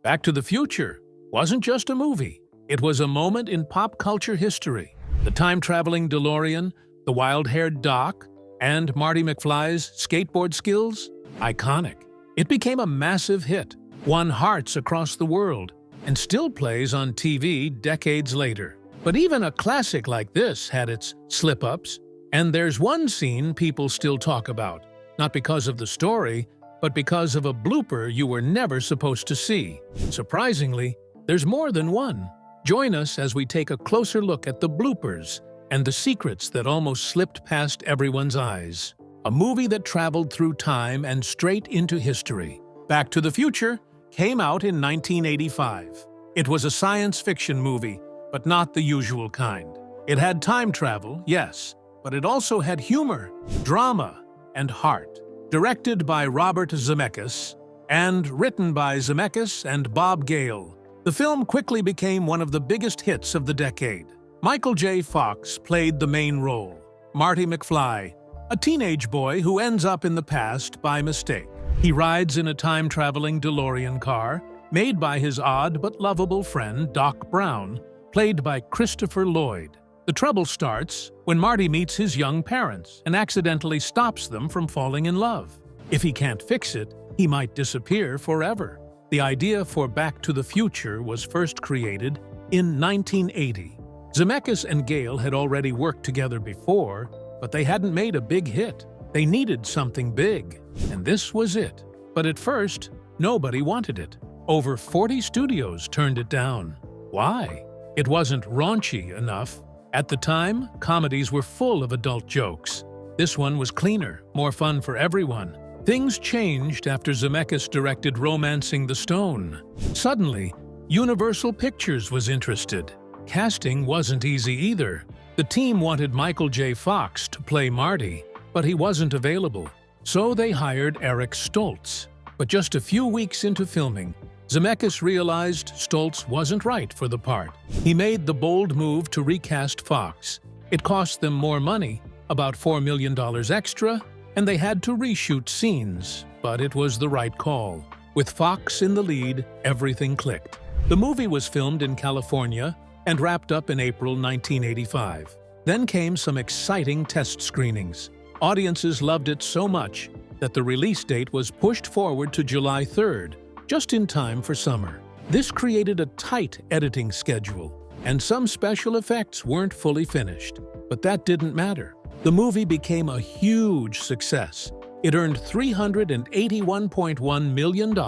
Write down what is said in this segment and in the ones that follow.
Back to the Future wasn't just a movie. It was a moment in pop culture history. The time-traveling DeLorean, the wild-haired Doc, and Marty McFly's skateboard skills? Iconic. It became a massive hit, won hearts across the world, and still plays on TV decades later. But even a classic like this had its slip-ups, and there's one scene people still talk about, not because of the story, but because of a blooper you were never supposed to see. Surprisingly, there's more than one. Join us as we take a closer look at the bloopers and the secrets that almost slipped past everyone's eyes. A movie that traveled through time and straight into history. Back to the Future came out in 1985. It was a science fiction movie, but not the usual kind. It had time travel, yes, but it also had humor, drama, and heart. Directed by Robert Zemeckis and written by Zemeckis and Bob Gale, the film quickly became one of the biggest hits of the decade. Michael J. Fox played the main role, Marty McFly, a teenage boy who ends up in the past by mistake. He rides in a time-traveling DeLorean car made by his odd but lovable friend Doc Brown, played by Christopher Lloyd. The trouble starts when Marty meets his young parents and accidentally stops them from falling in love. If he can't fix it, he might disappear forever. The idea for Back to the Future was first created in 1980. Zemeckis and Gale had already worked together before, but they hadn't made a big hit. They needed something big, and this was it. But at first, nobody wanted it. Over 40 studios turned it down. Why? It wasn't raunchy enough. At the time, comedies were full of adult jokes. This one was cleaner, more fun for everyone. Things changed after Zemeckis directed Romancing the Stone. Suddenly, Universal Pictures was interested. Casting wasn't easy either. The team wanted Michael J. Fox to play Marty, but he wasn't available. So they hired Eric Stoltz. But just a few weeks into filming, Zemeckis realized Stoltz wasn't right for the part. He made the bold move to recast Fox. It cost them more money, about $4 million extra, and they had to reshoot scenes, but it was the right call. With Fox in the lead, everything clicked. The movie was filmed in California and wrapped up in April 1985. Then came some exciting test screenings. Audiences loved it so much that the release date was pushed forward to July 3rd, just in time for summer. This created a tight editing schedule, and some special effects weren't fully finished. But that didn't matter. The movie became a huge success. It earned $381.1 million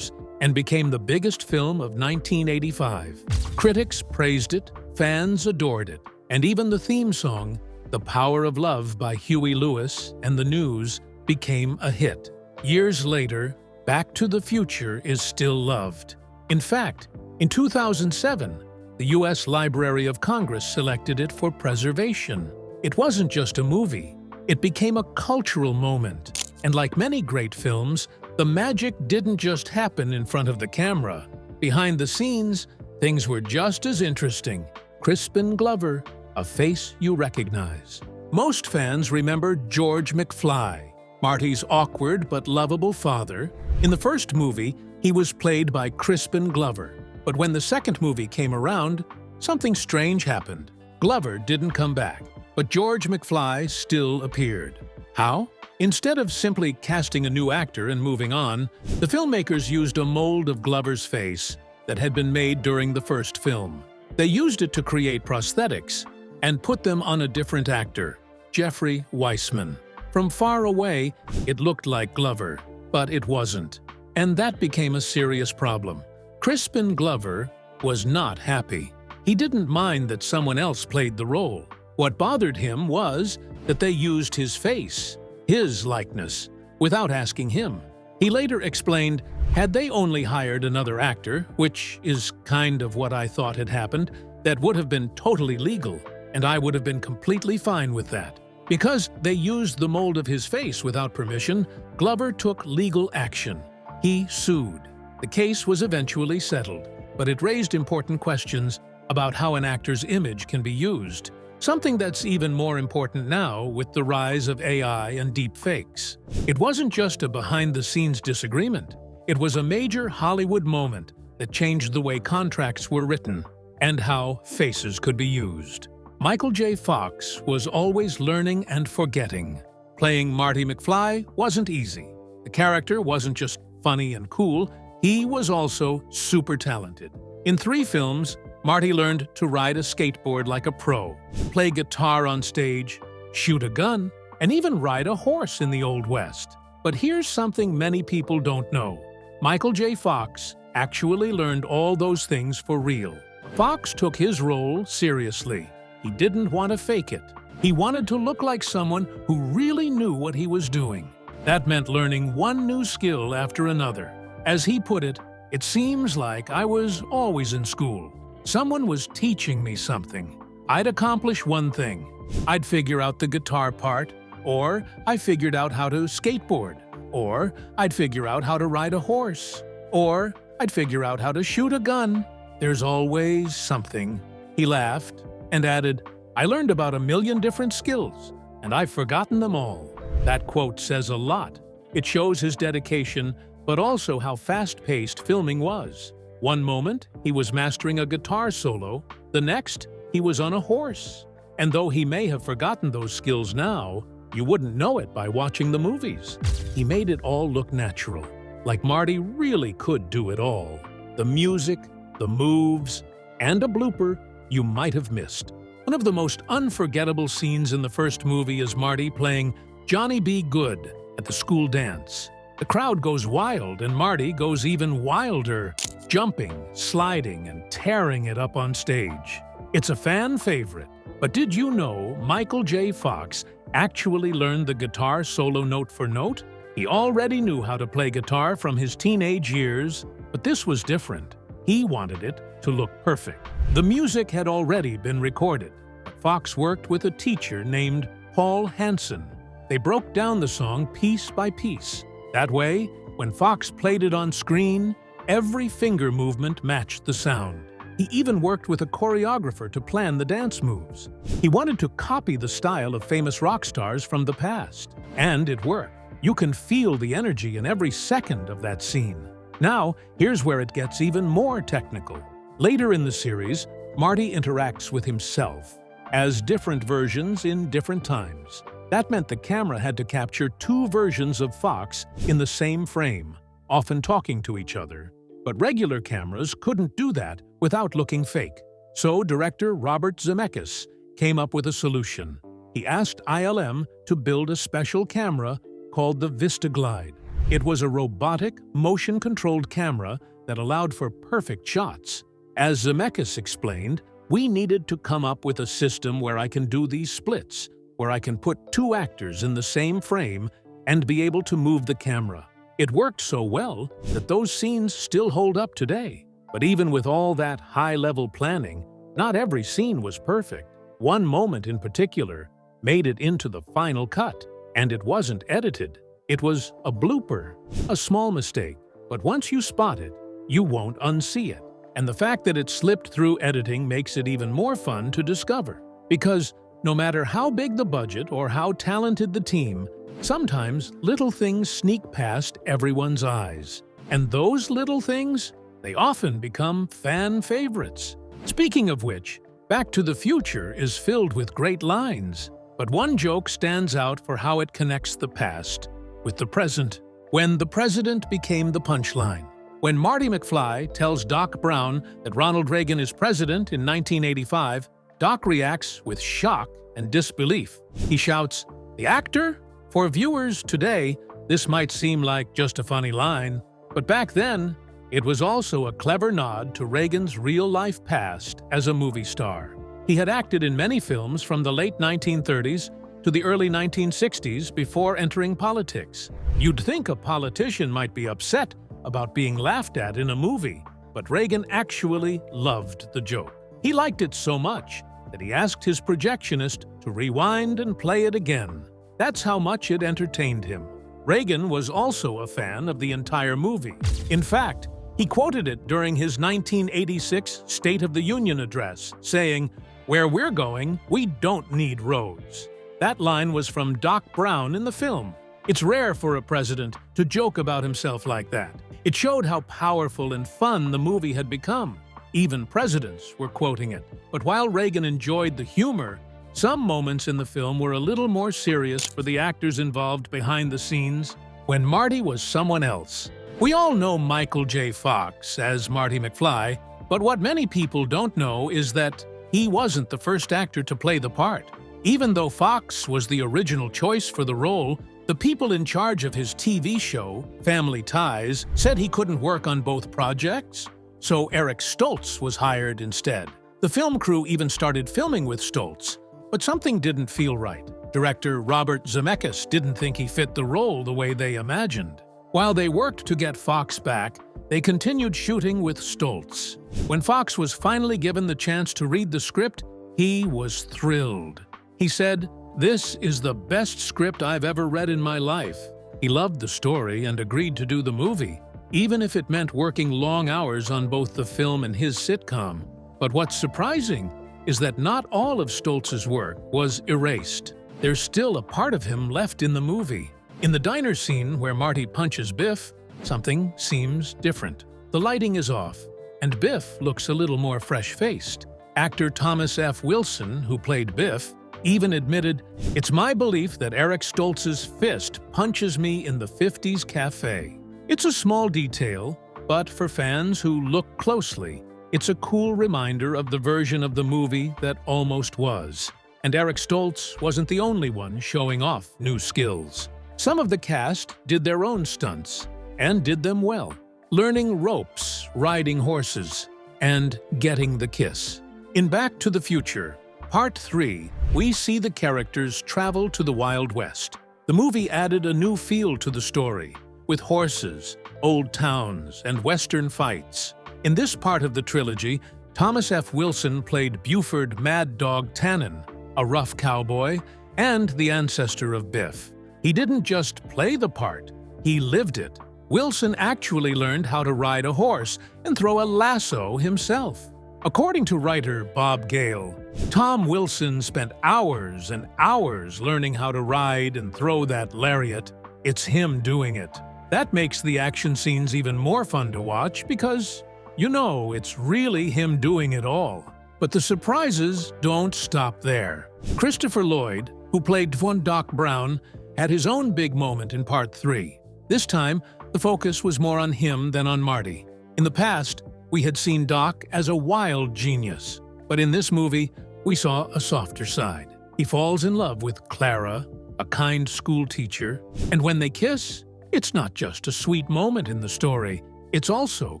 and became the biggest film of 1985. Critics praised it, fans adored it, and even the theme song, The Power of Love by Huey Lewis and the News, became a hit. Years later, Back to the Future is still loved. In fact, in 2007, the U.S. Library of Congress selected it for preservation. It wasn't just a movie. It became a cultural moment. And like many great films, the magic didn't just happen in front of the camera. Behind the scenes, things were just as interesting. Crispin Glover, a face you recognize. Most fans remember George McFly, Marty's awkward but lovable father. In the first movie, he was played by Crispin Glover. But when the second movie came around, something strange happened. Glover didn't come back, but George McFly still appeared. How? Instead of simply casting a new actor and moving on, the filmmakers used a mold of Glover's face that had been made during the first film. They used it to create prosthetics and put them on a different actor, Jeffrey Weissman. From far away, it looked like Glover, but it wasn't. And that became a serious problem. Crispin Glover was not happy. He didn't mind that someone else played the role. What bothered him was that they used his face, his likeness, without asking him. He later explained, had they only hired another actor, which is kind of what I thought had happened, that would have been totally legal, and I would have been completely fine with that. Because they used the mold of his face without permission, Glover took legal action. He sued. The case was eventually settled, but it raised important questions about how an actor's image can be used. Something that's even more important now with the rise of AI and deepfakes. It wasn't just a behind-the-scenes disagreement. It was a major Hollywood moment that changed the way contracts were written and how faces could be used. Michael J. Fox was always learning and forgetting. Playing Marty McFly wasn't easy. The character wasn't just funny and cool, he was also super talented. In 3 films, Marty learned to ride a skateboard like a pro, play guitar on stage, shoot a gun, and even ride a horse in the Old West. But here's something many people don't know. Michael J. Fox actually learned all those things for real. Fox took his role seriously. He didn't want to fake it. He wanted to look like someone who really knew what he was doing. That meant learning one new skill after another. As he put it, "It seems like I was always in school. Someone was teaching me something. I'd accomplish one thing. I'd figure out the guitar part, or I figured out how to skateboard, or I'd figure out how to ride a horse, or I'd figure out how to shoot a gun. There's always something." He laughed and added, "I learned about 1,000,000 different skills, and I've forgotten them all." That quote says a lot. It shows his dedication, but also how fast-paced filming was. One moment, he was mastering a guitar solo. The next, he was on a horse. And though he may have forgotten those skills now, you wouldn't know it by watching the movies. He made it all look natural, like Marty really could do it all. The music, the moves, and a blooper you might have missed. One of the most unforgettable scenes in the first movie is Marty playing Johnny B. Good at the school dance. The crowd goes wild, and Marty goes even wilder, jumping, sliding, and tearing it up on stage. It's a fan favorite. But did you know Michael J. Fox actually learned the guitar solo note for note? He already knew how to play guitar from his teenage years, but this was different. He wanted it to look perfect. The music had already been recorded, but Fox worked with a teacher named Paul Hansen. They broke down the song piece by piece. That way, when Fox played it on screen, every finger movement matched the sound. He even worked with a choreographer to plan the dance moves. He wanted to copy the style of famous rock stars from the past. And it worked. You can feel the energy in every second of that scene. Now, here's where it gets even more technical. Later in the series, Marty interacts with himself as different versions in different times. That meant the camera had to capture 2 versions of Fox in the same frame, often talking to each other. But regular cameras couldn't do that without looking fake. So director Robert Zemeckis came up with a solution. He asked ILM to build a special camera called the VistaGlide. It was a robotic, motion-controlled camera that allowed for perfect shots. As Zemeckis explained, we needed to come up with a system where I can do these splits, where I can put 2 actors in the same frame and be able to move the camera. It worked so well that those scenes still hold up today. But even with all that high-level planning, not every scene was perfect. One moment in particular made it into the final cut, and it wasn't edited. It was a blooper, a small mistake, but once you spot it, you won't unsee it. And the fact that it slipped through editing makes it even more fun to discover. Because no matter how big the budget or how talented the team, sometimes little things sneak past everyone's eyes. And those little things, they often become fan favorites. Speaking of which, Back to the Future is filled with great lines. But one joke stands out for how it connects the past with the present. When the president became the punchline. When Marty McFly tells Doc Brown that Ronald Reagan is president in 1985, Doc reacts with shock and disbelief. He shouts, "The actor?" For viewers today, this might seem like just a funny line, but back then, it was also a clever nod to Reagan's real-life past as a movie star. He had acted in many films from the late 1930s to the early 1960s before entering politics. You'd think a politician might be upset about being laughed at in a movie, but Reagan actually loved the joke. He liked it so much that he asked his projectionist to rewind and play it again. That's how much it entertained him. Reagan was also a fan of the entire movie. In fact, he quoted it during his 1986 State of the Union address, saying, "Where we're going, we don't need roads." That line was from Doc Brown in the film. It's rare for a president to joke about himself like that. It showed how powerful and fun the movie had become. Even presidents were quoting it. But while Reagan enjoyed the humor, some moments in the film were a little more serious for the actors involved behind the scenes when Marty was someone else. We all know Michael J. Fox as Marty McFly, but what many people don't know is that he wasn't the first actor to play the part. Even though Fox was the original choice for the role, the people in charge of his TV show, Family Ties, said he couldn't work on both projects, so Eric Stoltz was hired instead. The film crew even started filming with Stoltz, but something didn't feel right. Director Robert Zemeckis didn't think he fit the role the way they imagined. While they worked to get Fox back, they continued shooting with Stoltz. When Fox was finally given the chance to read the script, he was thrilled. He said, "This is the best script I've ever read in my life." He loved the story and agreed to do the movie, even if it meant working long hours on both the film and his sitcom. But what's surprising is that not all of Stoltz's work was erased. There's still a part of him left in the movie. In the diner scene where Marty punches Biff, something seems different. The lighting is off, and Biff looks a little more fresh-faced. Actor Thomas F. Wilson, who played Biff, even admitted, "It's my belief that Eric Stoltz's fist punches me in the 50s cafe." It's a small detail, but for fans who look closely, it's a cool reminder of the version of the movie that almost was. And Eric Stoltz wasn't the only one showing off new skills. Some of the cast did their own stunts, and did them well, learning ropes, riding horses, and getting the kiss. In Back to the Future, Part 3, we see the characters travel to the Wild West. The movie added a new feel to the story, with horses, old towns, and Western fights. In this part of the trilogy, Thomas F. Wilson played Buford Mad Dog Tannen, a rough cowboy, and the ancestor of Biff. He didn't just play the part, he lived it. Wilson actually learned how to ride a horse and throw a lasso himself. According to writer Bob Gale, Tom Wilson spent hours and hours learning how to ride and throw that lariat. It's him doing it. That makes the action scenes even more fun to watch because, you know, it's really him doing it all. But the surprises don't stop there. Christopher Lloyd, who played Von Doc Brown, had his own big moment in Part 3. This time, the focus was more on him than on Marty. In the past, we had seen Doc as a wild genius, but in this movie, we saw a softer side. He falls in love with Clara, a kind school teacher, and when they kiss, it's not just a sweet moment in the story, it's also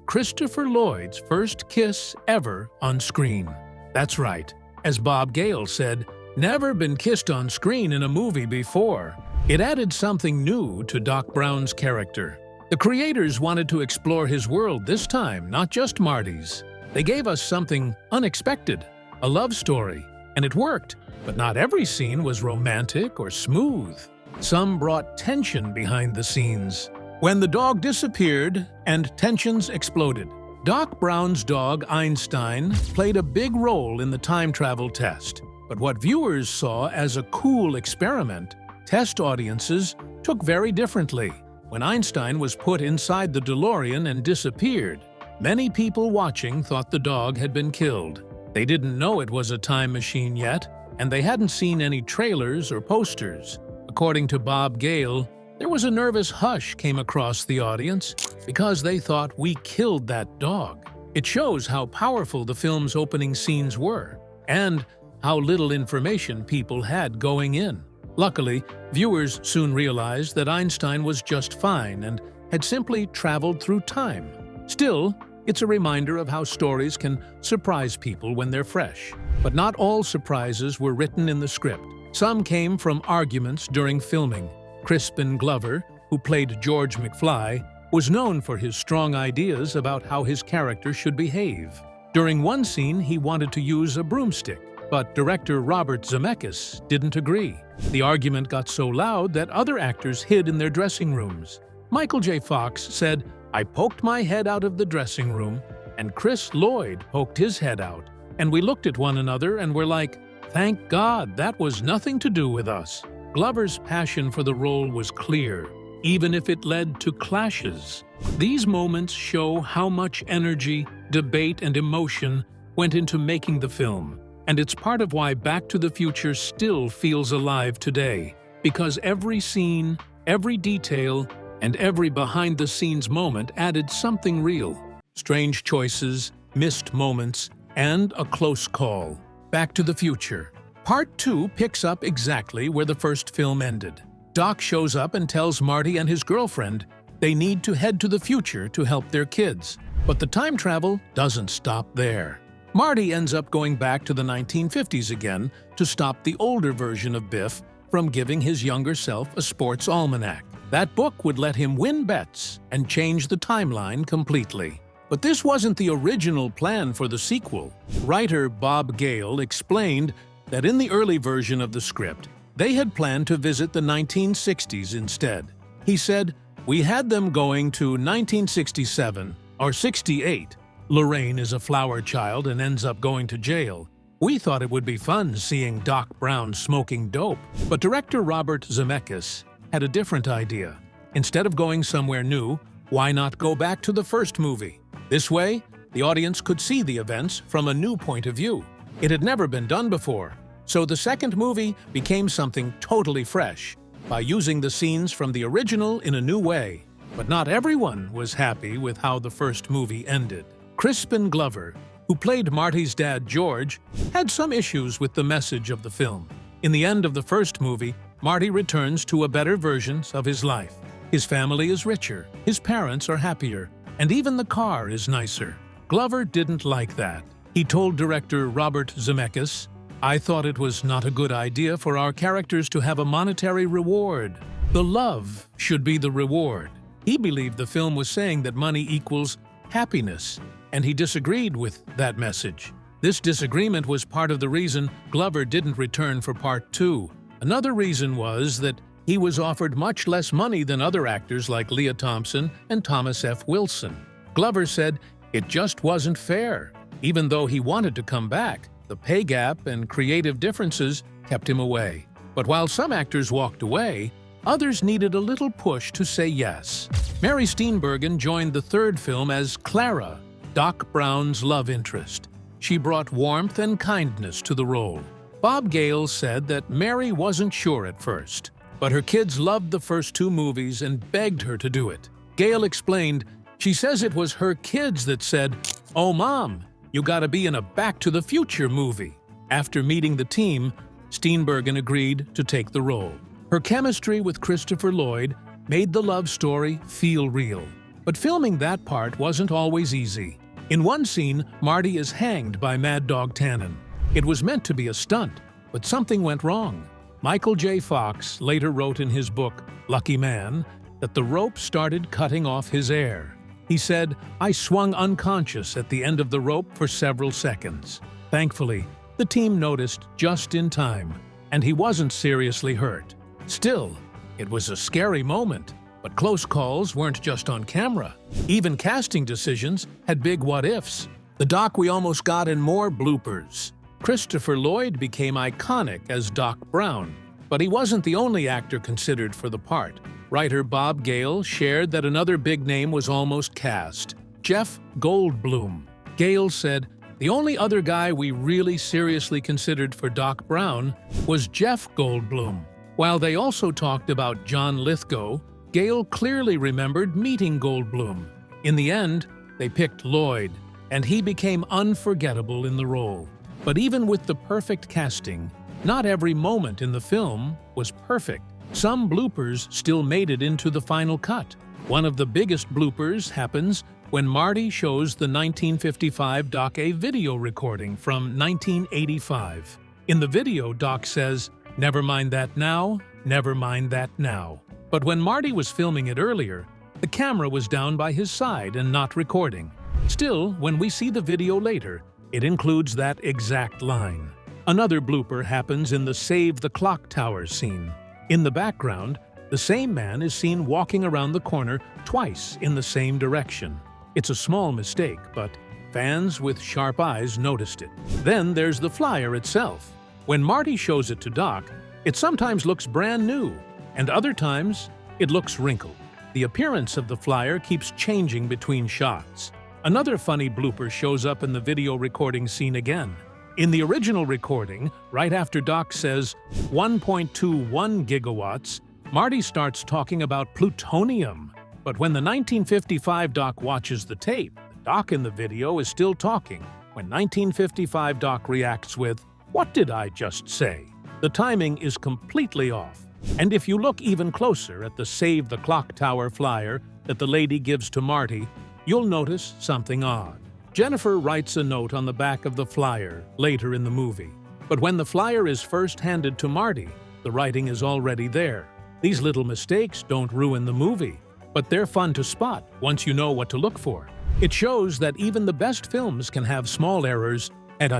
Christopher Lloyd's first kiss ever on screen. That's right, as Bob Gale said, never been kissed on screen in a movie before. It added something new to Doc Brown's character. The creators wanted to explore his world this time, not just Marty's. They gave us something unexpected, a love story, and it worked. But not every scene was romantic or smooth. Some brought tension behind the scenes. When the dog disappeared and tensions exploded, Doc Brown's dog Einstein played a big role in the time travel test. But what viewers saw as a cool experiment, test audiences took very differently. When Einstein was put inside the DeLorean and disappeared, many people watching thought the dog had been killed. They didn't know it was a time machine yet, and they hadn't seen any trailers or posters. According to Bob Gale, there was a nervous hush came across the audience because they thought we killed that dog. It shows how powerful the film's opening scenes were, and how little information people had going in. Luckily, viewers soon realized that Einstein was just fine and had simply traveled through time. Still, it's a reminder of how stories can surprise people when they're fresh. But not all surprises were written in the script. Some came from arguments during filming. Crispin Glover, who played George McFly, was known for his strong ideas about how his character should behave. During one scene, he wanted to use a broomstick, but director Robert Zemeckis didn't agree. The argument got so loud that other actors hid in their dressing rooms. Michael J. Fox said, "I poked my head out of the dressing room, and Chris Lloyd poked his head out, and we looked at one another and were like, thank God that was nothing to do with us." Glover's passion for the role was clear, even if it led to clashes. These moments show how much energy, debate, and emotion went into making the film, and it's part of why Back to the Future still feels alive today, because every scene, every detail, and every behind-the-scenes moment added something real. Strange choices, missed moments, and a close call. Back to the Future. Part 2 picks up exactly where the first film ended. Doc shows up and tells Marty and his girlfriend they need to head to the future to help their kids. But the time travel doesn't stop there. Marty ends up going back to the 1950s again to stop the older version of Biff from giving his younger self a sports almanac. That book would let him win bets and change the timeline completely. But this wasn't the original plan for the sequel. Writer Bob Gale explained that in the early version of the script, they had planned to visit the 1960s instead. He said, "We had them going to 1967 or 68. Lorraine is a flower child and ends up going to jail. We thought it would be fun seeing Doc Brown smoking dope." But director Robert Zemeckis had a different idea. Instead of going somewhere new, why not go back to the first movie? This way, the audience could see the events from a new point of view. It had never been done before, so the second movie became something totally fresh by using the scenes from the original in a new way. But not everyone was happy with how the first movie ended. Crispin Glover, who played Marty's dad George, had some issues with the message of the film. In the end of the first movie, Marty returns to a better version of his life. His family is richer, his parents are happier, and even the car is nicer. Glover didn't like that. He told director Robert Zemeckis, "I thought it was not a good idea for our characters to have a monetary reward. The love should be the reward." He believed the film was saying that money equals happiness, and he disagreed with that message. This disagreement was part of the reason Glover didn't return for Part 2. Another reason was that he was offered much less money than other actors like Leah Thompson and Thomas F. Wilson. Glover said it just wasn't fair. Even though he wanted to come back, the pay gap and creative differences kept him away. But while some actors walked away, others needed a little push to say yes. Mary Steenburgen joined the third film as Clara, Doc Brown's love interest. She brought warmth and kindness to the role. Bob Gale said that Mary wasn't sure at first, but her kids loved the first two movies and begged her to do it. Gale explained, "She says it was her kids that said, 'Oh, Mom, you gotta be in a Back to the Future movie.'" After meeting the team, Steenburgen agreed to take the role. Her chemistry with Christopher Lloyd made the love story feel real. But filming that part wasn't always easy. In one scene, Marty is hanged by Mad Dog Tannen. It was meant to be a stunt, but something went wrong. Michael J. Fox later wrote in his book, Lucky Man, that the rope started cutting off his air. He said, "I swung unconscious at the end of the rope for several seconds. Thankfully, the team noticed just in time, and he wasn't seriously hurt. Still, it was a scary moment, but close calls weren't just on camera. Even casting decisions had big what-ifs. The doc we almost got in more bloopers. Christopher Lloyd became iconic as Doc Brown, but he wasn't the only actor considered for the part. Writer Bob Gale shared that another big name was almost cast, Jeff Goldblum. Gale said, "The only other guy we really seriously considered for Doc Brown was Jeff Goldblum." While they also talked about John Lithgow, Gale clearly remembered meeting Goldblum. In the end, they picked Lloyd, and he became unforgettable in the role. But even with the perfect casting, not every moment in the film was perfect. Some bloopers still made it into the final cut. One of the biggest bloopers happens when Marty shows the 1955 Doc a video recording from 1985. In the video, Doc says, "Never mind that now, never mind that now." But when Marty was filming it earlier, the camera was down by his side and not recording. Still, when we see the video later, it includes that exact line. Another blooper happens in the Save the Clock Tower scene. In the background, the same man is seen walking around the corner twice in the same direction. It's a small mistake, but fans with sharp eyes noticed it. Then there's the flyer itself. When Marty shows it to Doc, It sometimes looks brand new, and other times it looks wrinkled. The appearance of the flyer keeps changing between shots. Another funny blooper shows up in the video recording scene again. In the original recording, right after Doc says 1.21 gigawatts, Marty starts talking about plutonium. But when the 1955 Doc watches the tape, the Doc in the video is still talking. When 1955 Doc reacts with, "What did I just say?" The timing is completely off. And if you look even closer at the Save the Clock Tower flyer that the lady gives to Marty, you'll notice something odd. Jennifer writes a note on the back of the flyer later in the movie. But when the flyer is first handed to Marty, the writing is already there. These little mistakes don't ruin the movie, but they're fun to spot once you know what to look for. It shows that even the best films can have small errors, and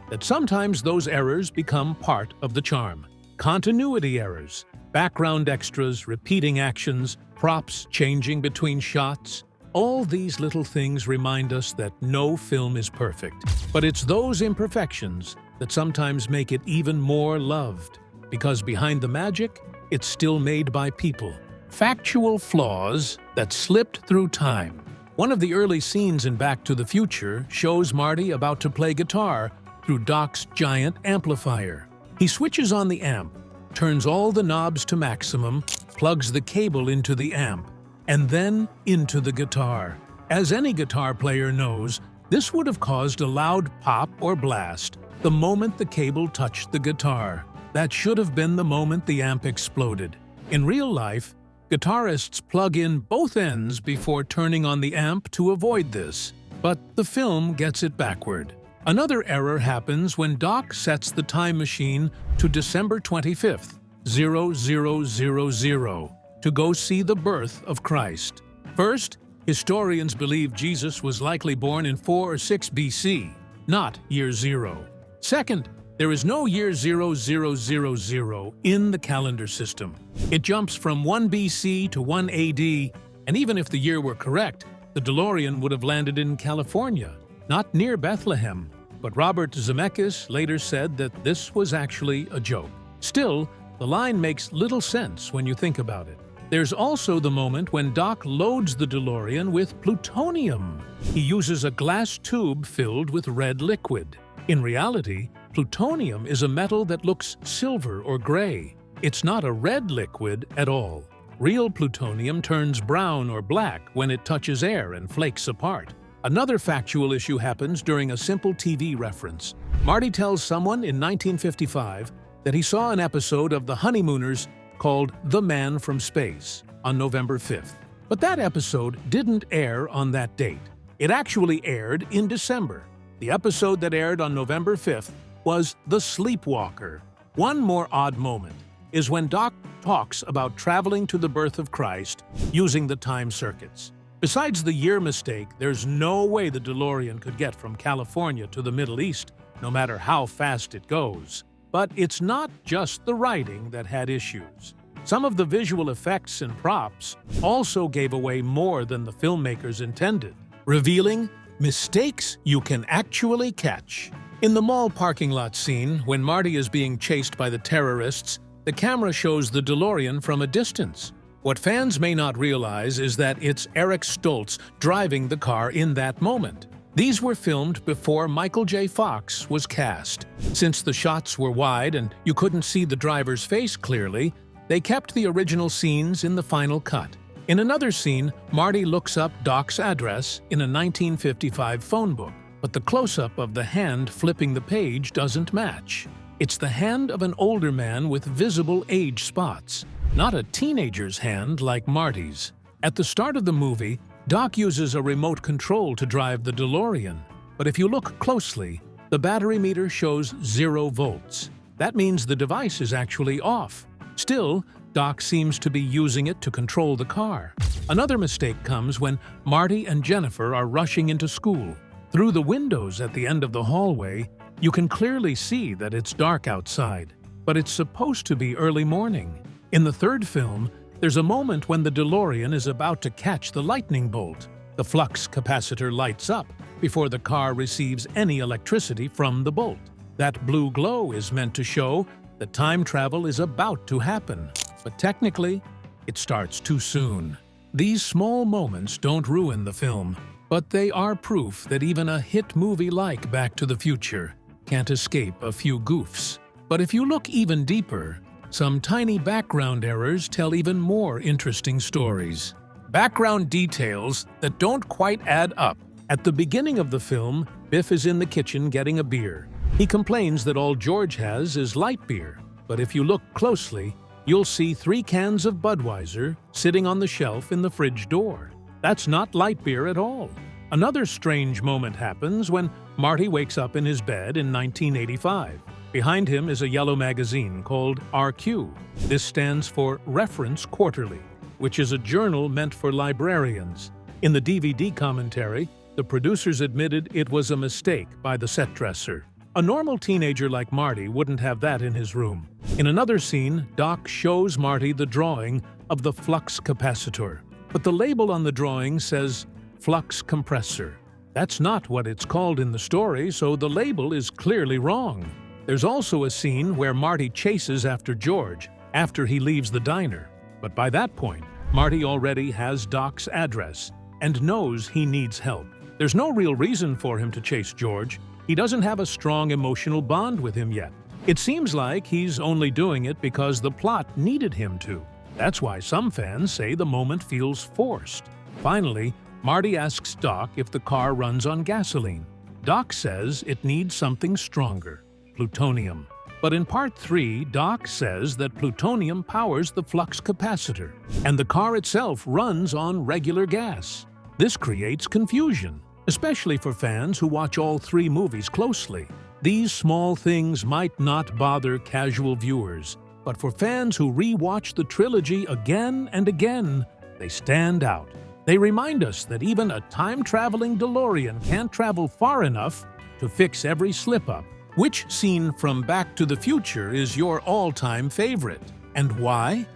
that sometimes those errors become part of the charm. Continuity errors, background extras, repeating actions, props changing between shots. All these little things remind us that no film is perfect. But it's those imperfections that sometimes make it even more loved. Because behind the magic, it's still made by people. Factual flaws that slipped through time. One of the early scenes in Back to the Future shows Marty about to play guitar through Doc's giant amplifier. He switches on the amp, turns all the knobs to maximum, plugs the cable into the amp, and then into the guitar. As any guitar player knows, this would have caused a loud pop or blast the moment the cable touched the guitar. That should have been the moment the amp exploded. In real life, guitarists plug in both ends before turning on the amp to avoid this, but the film gets it backward. Another error happens when Doc sets the time machine to December 25th, 0000, to go see the birth of Christ. First, historians believe Jesus was likely born in 4 or 6 BC, not year 0. Second, there is no year 0000 in the calendar system. It jumps from 1 BC to 1 AD, and even if the year were correct, the DeLorean would have landed in California, not near Bethlehem. But Robert Zemeckis later said that this was actually a joke. Still, the line makes little sense when you think about it. There's also the moment when Doc loads the DeLorean with plutonium. He uses a glass tube filled with red liquid. In reality, plutonium is a metal that looks silver or gray. It's not a red liquid at all. Real plutonium turns brown or black when it touches air and flakes apart. Another factual issue happens during a simple TV reference. Marty tells someone in 1955 that he saw an episode of The Honeymooners called The Man from Space on November 5th. But that episode didn't air on that date. It actually aired in December. The episode that aired on November 5th was The Sleepwalker. One more odd moment is when Doc talks about traveling to the birth of Christ using the time circuits. Besides the year mistake, there's no way the DeLorean could get from California to the Middle East, no matter how fast it goes. But it's not just the writing that had issues. Some of the visual effects and props also gave away more than the filmmakers intended, revealing mistakes you can actually catch. In the mall parking lot scene, when Marty is being chased by the terrorists, the camera shows the DeLorean from a distance. What fans may not realize is that it's Eric Stoltz driving the car in that moment. These were filmed before Michael J. Fox was cast. Since the shots were wide and you couldn't see the driver's face clearly, they kept the original scenes in the final cut. In another scene, Marty looks up Doc's address in a 1955 phone book, but the close-up of the hand flipping the page doesn't match. It's the hand of an older man with visible age spots, not a teenager's hand like Marty's. At the start of the movie, Doc uses a remote control to drive the DeLorean, but if you look closely, the battery meter shows 0 volts. That means the device is actually off. Still, Doc seems to be using it to control the car. Another mistake comes when Marty and Jennifer are rushing into school. Through the windows at the end of the hallway, you can clearly see that it's dark outside, but it's supposed to be early morning. In the third film, there's a moment when the DeLorean is about to catch the lightning bolt. The flux capacitor lights up before the car receives any electricity from the bolt. That blue glow is meant to show that time travel is about to happen, but technically, it starts too soon. These small moments don't ruin the film, but they are proof that even a hit movie like Back to the Future can't escape a few goofs. But if you look even deeper, some tiny background errors tell even more interesting stories. Background details that don't quite add up. At the beginning of the film, Biff is in the kitchen getting a beer. He complains that all George has is light beer, but if you look closely, you'll see 3 cans of Budweiser sitting on the shelf in the fridge door. That's not light beer at all. Another strange moment happens when Marty wakes up in his bed in 1985. Behind him is a yellow magazine called RQ. This stands for Reference Quarterly, which is a journal meant for librarians. In the DVD commentary, the producers admitted it was a mistake by the set dresser. A normal teenager like Marty wouldn't have that in his room. In another scene, Doc shows Marty the drawing of the flux capacitor, but the label on the drawing says flux compressor. That's not what it's called in the story, so the label is clearly wrong. There's also a scene where Marty chases after George after he leaves the diner, but by that point, Marty already has Doc's address and knows he needs help. There's no real reason for him to chase George. He doesn't have a strong emotional bond with him yet. It seems like he's only doing it because the plot needed him to. That's why some fans say the moment feels forced. Finally, Marty asks Doc if the car runs on gasoline. Doc says it needs something stronger, plutonium. But in Part 3, Doc says that plutonium powers the flux capacitor, and the car itself runs on regular gas. This creates confusion, especially for fans who watch all 3 movies closely. These small things might not bother casual viewers, but for fans who re-watch the trilogy again and again, they stand out. They remind us that even a time-traveling DeLorean can't travel far enough to fix every slip-up. Which scene from Back to the Future is your all-time favorite, and why?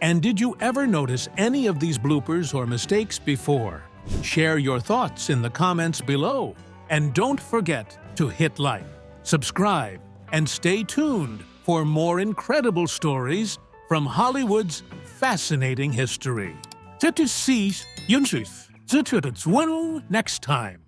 And did you ever notice any of these bloopers or mistakes before? Share your thoughts in the comments below, and don't forget to hit like, subscribe, and stay tuned for more incredible stories from Hollywood's fascinating history. Next time.